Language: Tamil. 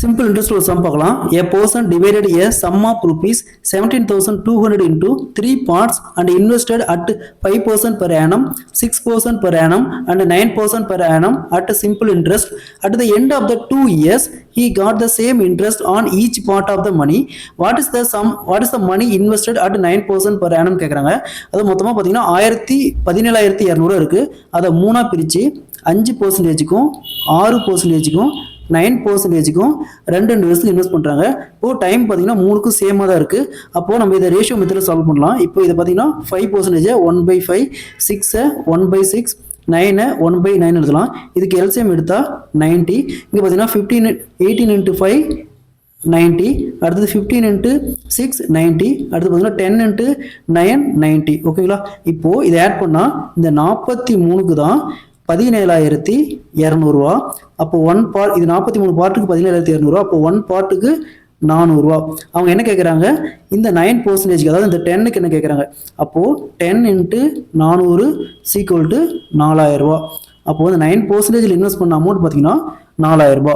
Simple interest ஒரு sum பார்க்கலாம். A person divided a sum of rupees 17,200 into 3 parts and invested at 5% per annum, 6% per annum and 9% per annum at a simple interest. At the end of the 2 years, he got the same interest on each part of the money. What is the sum? What is the money invested at 9% per annum கேக்குறாங்க. அது மொத்தமா பாத்தீங்கன்னா 17,200 இருக்கு. அதை மூணா பிரிச்சு 5%க்கும் 6%க்கும் 9%க்கும் ரெண்டு வருஷத்துக்கு இன்வெஸ்ட் பண்ணுறாங்க. இப்போ டைம் பார்த்தீங்கன்னா மூணுக்கும் சேமாக தான் இருக்குது. அப்போது நம்ம இதை ரேஷியோ மெத்தடில் சால்வ் பண்ணலாம். இப்போ இதை பார்த்தீங்கன்னா 5% 1/5, 6 1/6, 9 1/9 எழுதலாம். இதுக்கு எல்சிஎம் எடுத்தால் 90. இங்கே பார்த்தீங்கன்னா 18 × 5 90, அடுத்தது 15 × 6 90, அடுத்து பார்த்தீங்கன்னா 10 × 9 90. ஓகேங்களா? இப்போது இதை ஆட் பண்ணால் இந்த 43க்கு தான் 17,200 ரூபா. அப்போ ஒன் பார்ட், இது 43 பார்ட்டுக்கு 17,200 ரூபா. அப்போ ஒன் பார்ட்டுக்கு 400 ரூபா. அவங்க என்ன கேட்குறாங்க, இந்த 9%, அதாவது இந்த 10க்கு என்ன கேட்குறாங்க, அப்போது 10 × 400 = 4,000 ரூபா. அப்போ வந்து 9% இன்வெஸ்ட் பண்ண அமௌண்ட் பார்த்தீங்கன்னா 4,000 ரூபா.